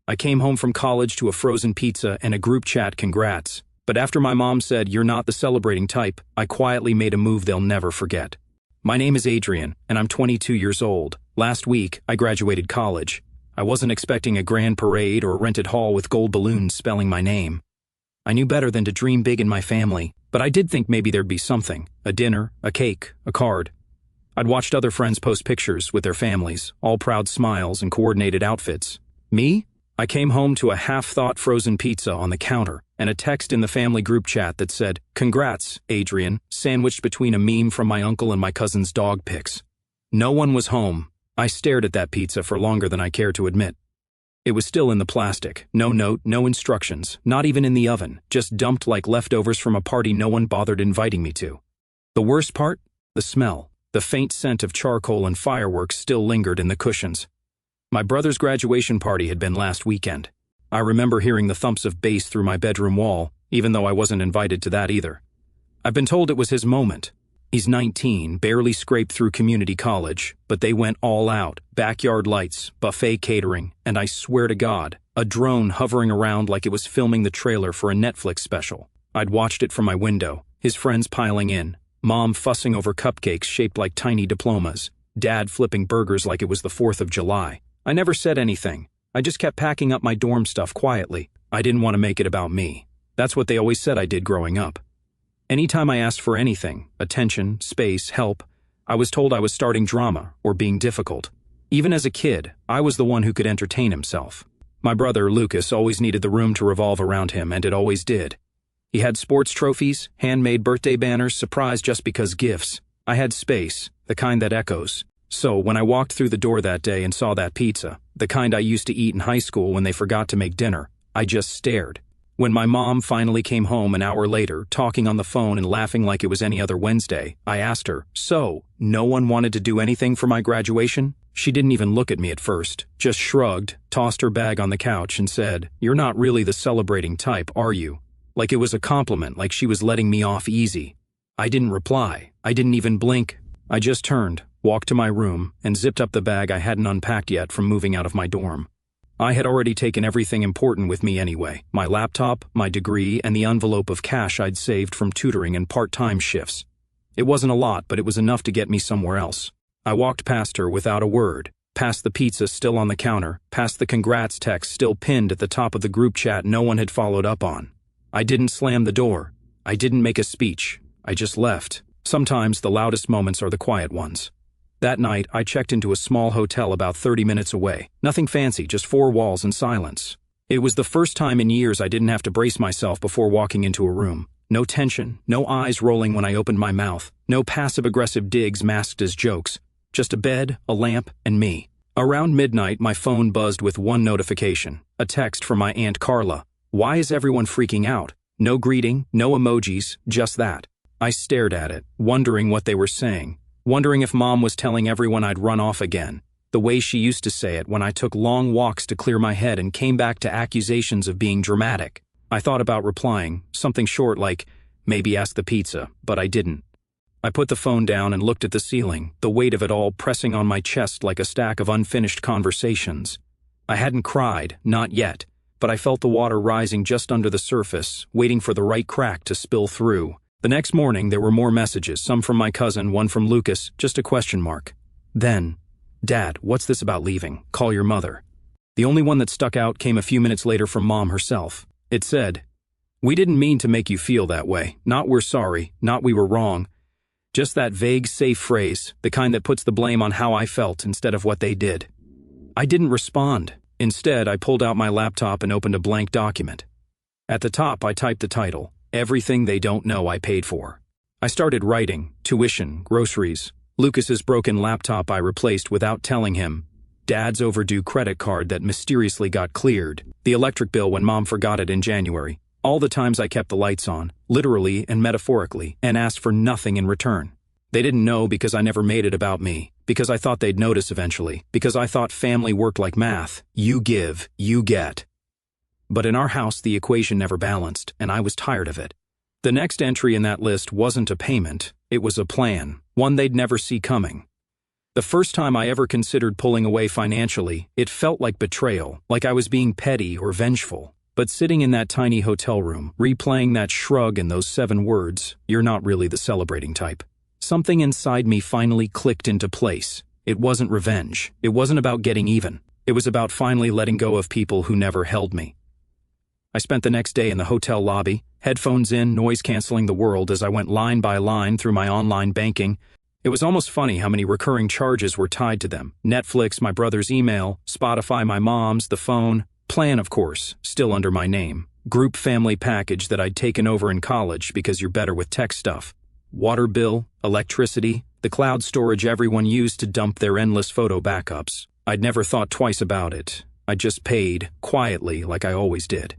I came home from college to a frozen pizza and a group chat congrats. But after my mom said, "You're not the celebrating type," I quietly made a move they'll never forget. My name is Adrian, and I'm 22 years old. Last week, I graduated college. I wasn't expecting a grand parade or a rented hall with gold balloons spelling my name. I knew better than to dream big in my family, but I did think maybe there'd be something. A dinner, a cake, a card. I'd watched other friends post pictures with their families, all proud smiles and coordinated outfits. Me? I came home to a half-thawed frozen pizza on the counter and a text in the family group chat that said, "Congrats, Adrian," sandwiched between a meme from my uncle and my cousin's dog pics. No one was home. I stared at that pizza for longer than I care to admit. It was still in the plastic, no note, no instructions, not even in the oven, just dumped like leftovers from a party no one bothered inviting me to. The worst part? The smell. The faint scent of charcoal and fireworks still lingered in the cushions. My brother's graduation party had been last weekend. I remember hearing the thumps of bass through my bedroom wall, even though I wasn't invited to that either. I've been told it was his moment. He's 19, barely scraped through community college, but they went all out, backyard lights, buffet catering, and I swear to God, a drone hovering around like it was filming the trailer for a Netflix special. I'd watched it from my window, his friends piling in, Mom fussing over cupcakes shaped like tiny diplomas, Dad flipping burgers like it was the 4th of July. I never said anything. I just kept packing up my dorm stuff quietly. I didn't want to make it about me. That's what they always said I did growing up. Anytime I asked for anything, attention, space, help, I was told I was starting drama or being difficult. Even as a kid, I was the one who could entertain himself. My brother, Lucas, always needed the room to revolve around him, and it always did. He had sports trophies, handmade birthday banners, surprise just because gifts. I had space, the kind that echoes. So when I walked through the door that day and saw that pizza, the kind I used to eat in high school when they forgot to make dinner, I just stared. When my mom finally came home an hour later, talking on the phone and laughing like it was any other Wednesday, I asked her, "So, no one wanted to do anything for my graduation?" She didn't even look at me at first, just shrugged, tossed her bag on the couch and said, "You're not really the celebrating type, are you?" Like it was a compliment, like she was letting me off easy. I didn't reply. I didn't even blink. I just turned, walked to my room, and zipped up the bag I hadn't unpacked yet from moving out of my dorm. I had already taken everything important with me anyway, my laptop, my degree, and the envelope of cash I'd saved from tutoring and part-time shifts. It wasn't a lot, but it was enough to get me somewhere else. I walked past her without a word, past the pizza still on the counter, past the congrats text still pinned at the top of the group chat no one had followed up on. I didn't slam the door. I didn't make a speech. I just left. Sometimes the loudest moments are the quiet ones. That night, I checked into a small hotel about 30 minutes away. Nothing fancy, just 4 walls and silence. It was the first time in years I didn't have to brace myself before walking into a room. No tension, no eyes rolling when I opened my mouth, no passive-aggressive digs masked as jokes. Just a bed, a lamp, and me. Around midnight, my phone buzzed with one notification, a text from my Aunt Carla. Why is everyone freaking out? No greeting, no emojis, just that. I stared at it, wondering what they were saying. Wondering if Mom was telling everyone I'd run off again, the way she used to say it when I took long walks to clear my head and came back to accusations of being dramatic. I thought about replying, something short like, maybe ask the pizza, but I didn't. I put the phone down and looked at the ceiling, the weight of it all pressing on my chest like a stack of unfinished conversations. I hadn't cried, not yet, but I felt the water rising just under the surface, waiting for the right crack to spill through. The next morning, there were more messages, some from my cousin, one from Lucas, just a question mark. Then, "Dad, what's this about leaving? Call your mother." The only one that stuck out came a few minutes later from Mom herself. It said, "We didn't mean to make you feel that way. Not we're sorry, not we were wrong. Just that vague, safe phrase, the kind that puts the blame on how I felt instead of what they did." I didn't respond. Instead, I pulled out my laptop and opened a blank document. At the top, I typed the title, "Everything They Don't Know I Paid For." I started writing, tuition, groceries, Lucas's broken laptop I replaced without telling him, Dad's overdue credit card that mysteriously got cleared, the electric bill when Mom forgot it in January, all the times I kept the lights on, literally and metaphorically, and asked for nothing in return. They didn't know because I never made it about me, because I thought they'd notice eventually, because I thought family worked like math, you give, you get. But in our house, the equation never balanced, and I was tired of it. The next entry in that list wasn't a payment, it was a plan, one they'd never see coming. The first time I ever considered pulling away financially, it felt like betrayal, like I was being petty or vengeful. But sitting in that tiny hotel room, replaying that shrug and those 7 words, "You're not really the celebrating type," something inside me finally clicked into place. It wasn't revenge. It wasn't about getting even. It was about finally letting go of people who never held me. I spent the next day in the hotel lobby, headphones in, noise canceling the world as I went line by line through my online banking. It was almost funny how many recurring charges were tied to them. Netflix, my brother's email, Spotify, my mom's, the phone. Plan, of course, still under my name. Group family package that I'd taken over in college because you're better with tech stuff. Water bill, electricity, the cloud storage everyone used to dump their endless photo backups. I'd never thought twice about it. I just paid, quietly, like I always did.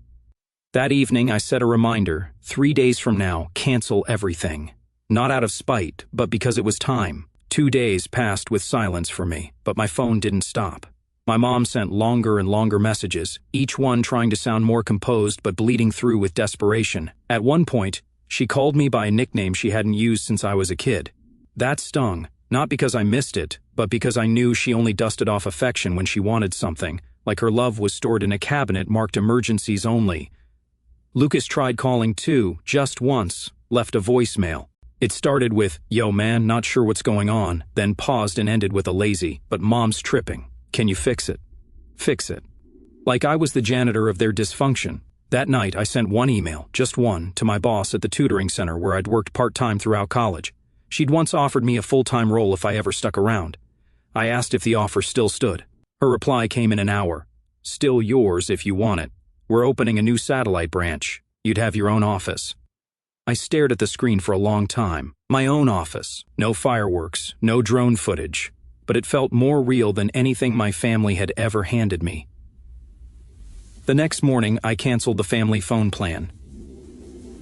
That evening, I set a reminder, 3 days from now, cancel everything. Not out of spite, but because it was time. 2 days passed with silence for me, but my phone didn't stop. My mom sent longer and longer messages, each one trying to sound more composed but bleeding through with desperation. At one point, she called me by a nickname she hadn't used since I was a kid. That stung, not because I missed it, but because I knew she only dusted off affection when she wanted something, like her love was stored in a cabinet marked emergencies only. Lucas tried calling too, just once, left a voicemail. It started with, "Yo man, not sure what's going on," then paused and ended with a lazy, "But mom's tripping. Can you fix it?" Fix it. Like I was the janitor of their dysfunction. That night, I sent one email, just one, to my boss at the tutoring center where I'd worked part-time throughout college. She'd once offered me a full-time role if I ever stuck around. I asked if the offer still stood. Her reply came in an hour. "Still yours if you want it. We're opening a new satellite branch. You'd have your own office." I stared at the screen for a long time. My own office. No fireworks, no drone footage. But it felt more real than anything my family had ever handed me. The next morning, I canceled the family phone plan.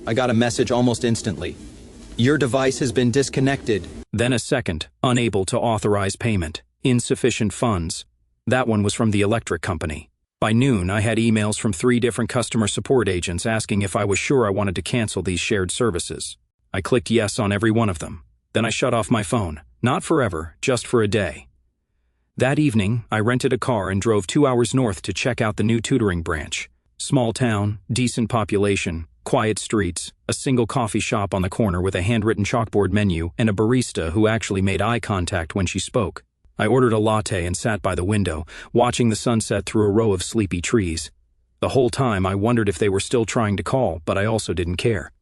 I got a message almost instantly. "Your device has been disconnected." Then a second, unable to authorize payment. Insufficient funds. That one was from the electric company. By noon, I had emails from 3 different customer support agents asking if I was sure I wanted to cancel these shared services. I clicked yes on every one of them. Then I shut off my phone. Not forever, just for a day. That evening, I rented a car and drove 2 hours north to check out the new tutoring branch. Small town, decent population, quiet streets, a single coffee shop on the corner with a handwritten chalkboard menu, and a barista who actually made eye contact when she spoke. I ordered a latte and sat by the window, watching the sunset through a row of sleepy trees. The whole time, I wondered if they were still trying to call, but I also didn't care.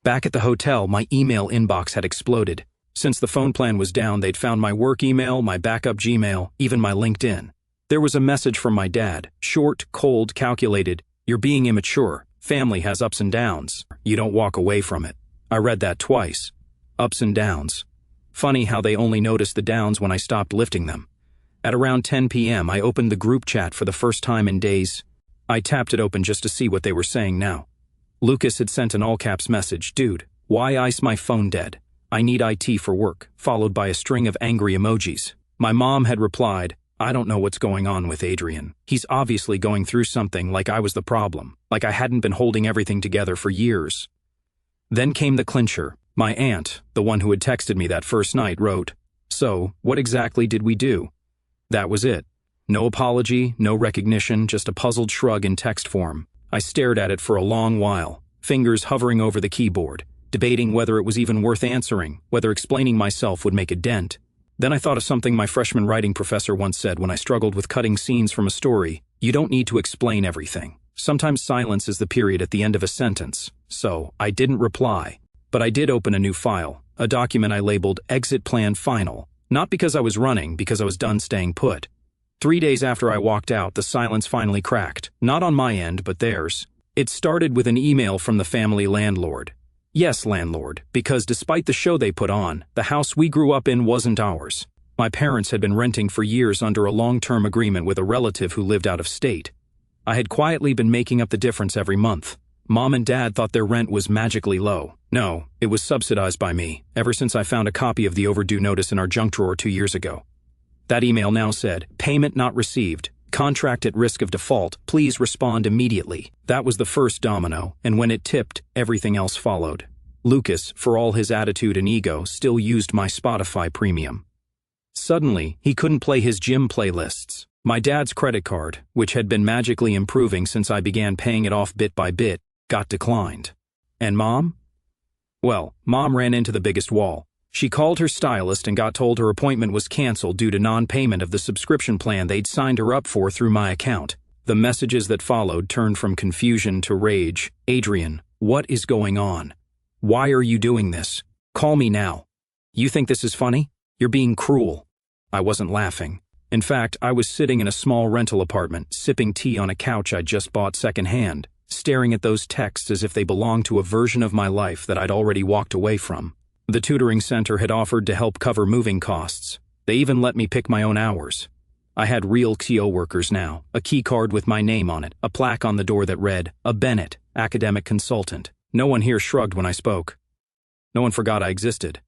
Back at the hotel, my email inbox had exploded. Since the phone plan was down, they'd found my work email, my backup Gmail, even my LinkedIn. There was a message from my dad, short, cold, calculated, "You're being immature. Family has ups and downs. You don't walk away from it." I read that twice. Ups and downs. Funny how they only noticed the downs when I stopped lifting them. At around 10 p.m., I opened the group chat for the first time in days. I tapped it open just to see what they were saying now. Lucas had sent an all-caps message, "Dude, why ice my phone dead? I need IT for work," followed by a string of angry emojis. My mom had replied, "I don't know what's going on with Adrian. He's obviously going through something, like I was the problem, like I hadn't been holding everything together for years." Then came the clincher. My aunt, the one who had texted me that first night, wrote, "So, what exactly did we do?" That was it. No apology, no recognition, just a puzzled shrug in text form. I stared at it for a long while, fingers hovering over the keyboard, debating whether it was even worth answering, whether explaining myself would make a dent. Then I thought of something my freshman writing professor once said when I struggled with cutting scenes from a story. You don't need to explain everything. Sometimes silence is the period at the end of a sentence. So, I didn't reply. But I did open a new file, a document I labeled Exit Plan Final. Not because I was running, because I was done staying put. 3 days after I walked out, the silence finally cracked. Not on my end, but theirs. It started with an email from the family landlord. Yes, landlord, because despite the show they put on, the house we grew up in wasn't ours. My parents had been renting for years under a long-term agreement with a relative who lived out of state. I had quietly been making up the difference every month. Mom and Dad thought their rent was magically low. No, it was subsidized by me, ever since I found a copy of the overdue notice in our junk drawer 2 years ago. That email now said, "Payment not received. Contract at risk of default. Please respond immediately." That was the first domino, and when it tipped, everything else followed. Lucas, for all his attitude and ego, still used my Spotify premium. Suddenly, he couldn't play his gym playlists. My dad's credit card, which had been magically improving since I began paying it off bit by bit, got declined. And Mom? Well, Mom ran into the biggest wall. She called her stylist and got told her appointment was canceled due to non-payment of the subscription plan they'd signed her up for through my account. The messages that followed turned from confusion to rage. Adrian, what is going on? Why are you doing this? Call me now. You think this is funny? You're being cruel. I wasn't laughing. In fact, I was sitting in a small rental apartment, sipping tea on a couch I'd just bought secondhand, staring at those texts as if they belonged to a version of my life that I'd already walked away from. The tutoring center had offered to help cover moving costs. They even let me pick my own hours. I had real TO workers now, a key card with my name on it, a plaque on the door that read, "A Bennett, academic consultant." No one here shrugged when I spoke. No one forgot I existed.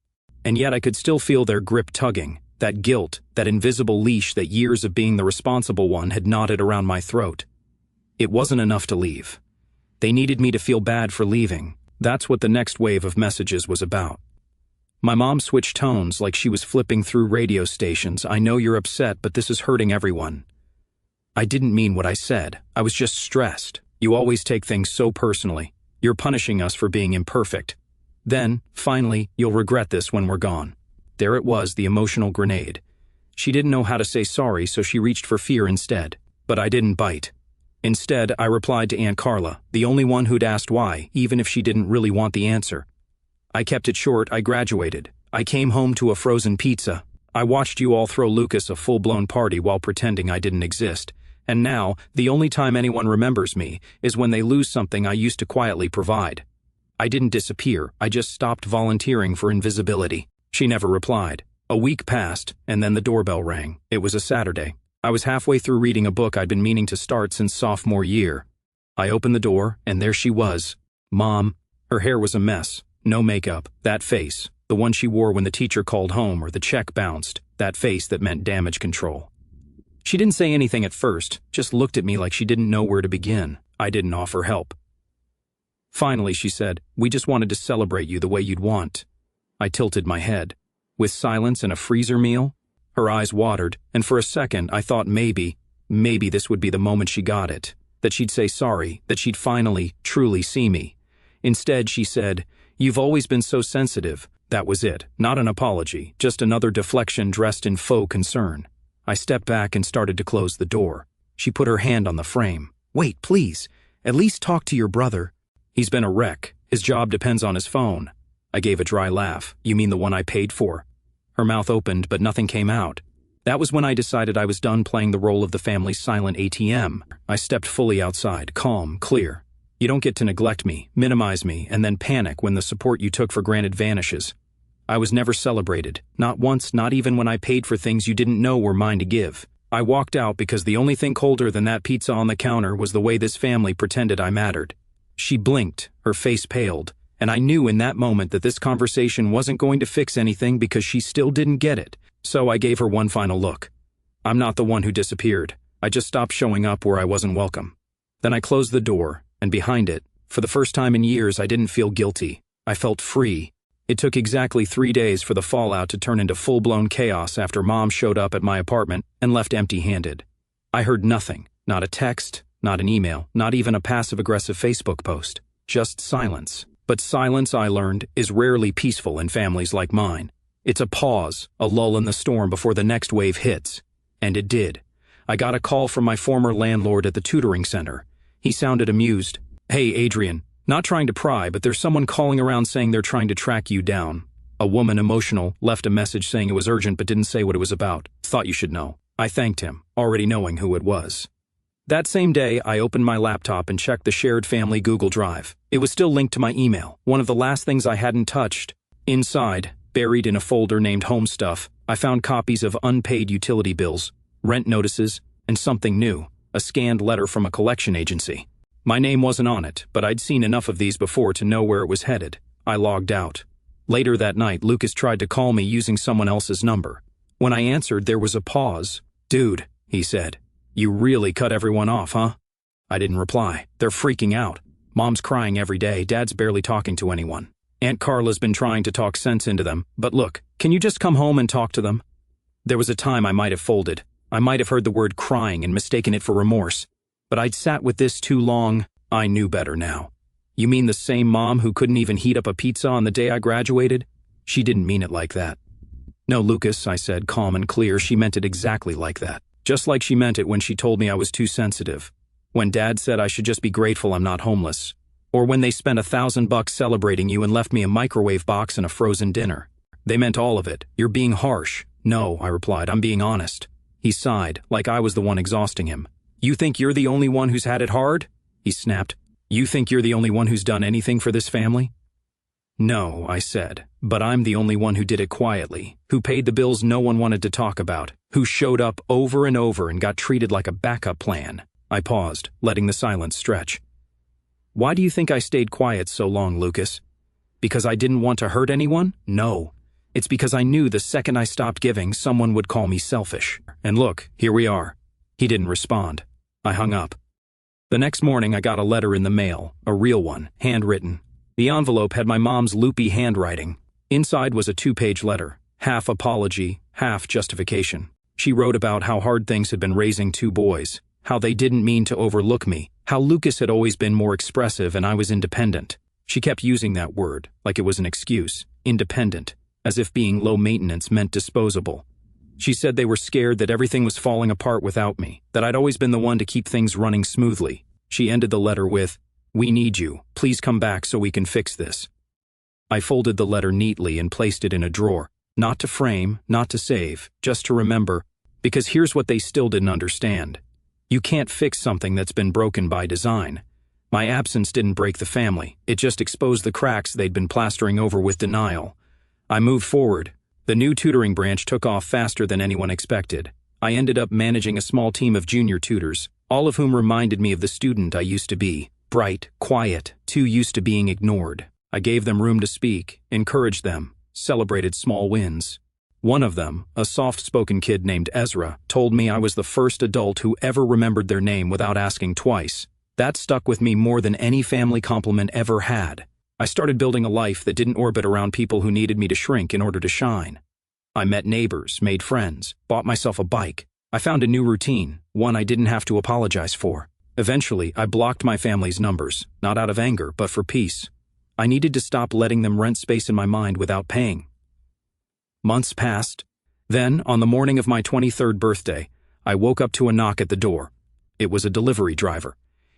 And yet I could still feel their grip tugging, that guilt, that invisible leash that years of being the responsible one had knotted around my throat. It wasn't enough to leave. They needed me to feel bad for leaving. That's what the next wave of messages was about. My mom switched tones like she was flipping through radio stations. "I know you're upset, but this is hurting everyone." I didn't mean what I said. I was just stressed. "You always take things so personally. You're punishing us for being imperfect. Then, finally, you'll regret this when we're gone." There it was, the emotional grenade. She didn't know how to say sorry, so she reached for fear instead. But I didn't bite. Instead, I replied to Aunt Carla, the only one who'd asked why, even if she didn't really want the answer. I kept it short. I graduated. I came home to a frozen pizza. I watched you all throw Lucas a full-blown party while pretending I didn't exist. And now, the only time anyone remembers me is when they lose something I used to quietly provide. I didn't disappear. I just stopped volunteering for invisibility. She never replied. A week passed, and then the doorbell rang. It was a Saturday. I was halfway through reading a book I'd been meaning to start since sophomore year. I opened the door, and there she was. Mom. Her hair was a mess. No makeup. That face. The one she wore when the teacher called home or the check bounced. That face that meant damage control. She didn't say anything at first, just looked at me like she didn't know where to begin. I didn't offer help. Finally, she said, "We just wanted to celebrate you the way you'd want." I tilted my head. With silence and a freezer meal? Her eyes watered, and for a second I thought maybe this would be the moment she got it. That she'd say sorry, that she'd finally, truly see me. Instead, she said, "You've always been so sensitive." That was it. Not an apology, just another deflection dressed in faux concern. I stepped back and started to close the door. She put her hand on the frame. "Wait, please. At least talk to your brother." "He's been a wreck. His job depends on his phone." I gave a dry laugh. "You mean the one I paid for?" Her mouth opened, but nothing came out. That was when I decided I was done playing the role of the family's silent ATM. I stepped fully outside, calm, clear. You don't get to neglect me, minimize me, and then panic when the support you took for granted vanishes. I was never celebrated. Not once, not even when I paid for things you didn't know were mine to give. I walked out because the only thing colder than that pizza on the counter was the way this family pretended I mattered. She blinked, her face paled, and I knew in that moment that this conversation wasn't going to fix anything because she still didn't get it. So I gave her one final look. I'm not the one who disappeared. I just stopped showing up where I wasn't welcome. Then I closed the door, and behind it, for the first time in years, I didn't feel guilty. I felt free. It took exactly 3 days for the fallout to turn into full-blown chaos after Mom showed up at my apartment and left empty-handed. I heard nothing, not a text, not an email, not even a passive-aggressive Facebook post. Just silence. But silence, I learned, is rarely peaceful in families like mine. It's a pause, a lull in the storm before the next wave hits. And it did. I got a call from my former landlord at the tutoring center. He sounded amused. "Hey, Adrian, not trying to pry, but there's someone calling around saying they're trying to track you down." A woman, emotional, left a message saying it was urgent but didn't say what it was about. "Thought you should know." I thanked him, already knowing who it was. That same day, I opened my laptop and checked the shared family Google Drive. It was still linked to my email, one of the last things I hadn't touched. Inside, buried in a folder named Home Stuff, I found copies of unpaid utility bills, rent notices, and something new, a scanned letter from a collection agency. My name wasn't on it, but I'd seen enough of these before to know where it was headed. I logged out. Later that night, Lucas tried to call me using someone else's number. When I answered, there was a pause. "Dude," he said, "you really cut everyone off, huh?" I didn't reply. "They're freaking out. Mom's crying every day, Dad's barely talking to anyone. Aunt Carla's been trying to talk sense into them, but look, can you just come home and talk to them?" There was a time I might have folded. I might have heard the word crying and mistaken it for remorse. But I'd sat with this too long. I knew better now. You mean the same mom who couldn't even heat up a pizza on the day I graduated? She didn't mean it like that. No, Lucas, I said, calm and clear, she meant it exactly like that. Just like she meant it when she told me I was too sensitive. When Dad said I should just be grateful I'm not homeless. Or when they spent $1,000 celebrating you and left me a microwave box and a frozen dinner. They meant all of it. You're being harsh. No, I replied, I'm being honest. He sighed, like I was the one exhausting him. You think you're the only one who's had it hard? He snapped. You think you're the only one who's done anything for this family? No, I said, but I'm the only one who did it quietly, who paid the bills no one wanted to talk about, who showed up over and over and got treated like a backup plan. I paused, letting the silence stretch. Why do you think I stayed quiet so long, Lucas? Because I didn't want to hurt anyone? No. It's because I knew the second I stopped giving, someone would call me selfish. And look, here we are. He didn't respond. I hung up. The next morning I got a letter in the mail, a real one, handwritten. The envelope had my mom's loopy handwriting. Inside was a 2-page letter, half apology, half justification. She wrote about how hard things had been raising 2 boys, how they didn't mean to overlook me, how Lucas had always been more expressive and I was independent. She kept using that word, like it was an excuse, independent, as if being low maintenance meant disposable. She said they were scared that everything was falling apart without me, that I'd always been the one to keep things running smoothly. She ended the letter with, "We need you. Please come back so we can fix this." I folded the letter neatly and placed it in a drawer, not to frame, not to save, just to remember, because here's what they still didn't understand. You can't fix something that's been broken by design. My absence didn't break the family, it just exposed the cracks they'd been plastering over with denial. I moved forward. The new tutoring branch took off faster than anyone expected. I ended up managing a small team of junior tutors, all of whom reminded me of the student I used to be. Bright, quiet, too used to being ignored. I gave them room to speak, encouraged them, celebrated small wins. One of them, a soft-spoken kid named Ezra, told me I was the first adult who ever remembered their name without asking twice. That stuck with me more than any family compliment ever had. I started building a life that didn't orbit around people who needed me to shrink in order to shine. I met neighbors, made friends, bought myself a bike. I found a new routine, one I didn't have to apologize for. Eventually, I blocked my family's numbers, not out of anger, but for peace. I needed to stop letting them rent space in my mind without paying. Months passed. Then, on the morning of my 23rd birthday, I woke up to a knock at the door. It was a delivery driver.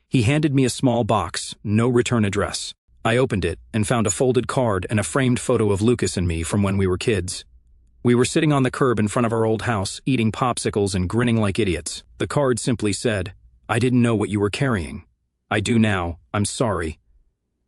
He handed me a small box, no return address. I opened it and found a folded card and a framed photo of Lucas and me from when we were kids. We were sitting on the curb in front of our old house, eating popsicles and grinning like idiots. The card simply said, "I didn't know what you were carrying. I do now, I'm sorry.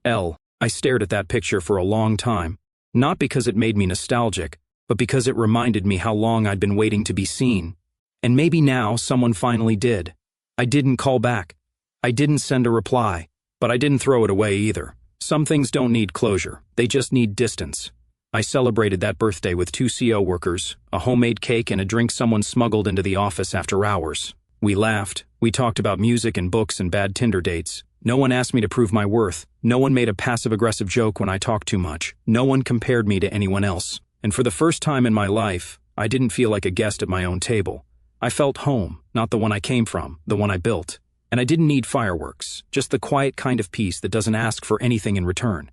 L." I stared at that picture for a long time, not because it made me nostalgic, but because it reminded me how long I'd been waiting to be seen. And maybe now someone finally did. I didn't call back. I didn't send a reply, but I didn't throw it away either. Some things don't need closure, they just need distance. I celebrated that birthday with 2 CO workers, a homemade cake and a drink someone smuggled into the office after hours. We laughed, we talked about music and books and bad Tinder dates. No one asked me to prove my worth, no one made a passive-aggressive joke when I talked too much, no one compared me to anyone else. And for the first time in my life, I didn't feel like a guest at my own table. I felt home, not the one I came from, the one I built. And I didn't need fireworks, just the quiet kind of peace that doesn't ask for anything in return.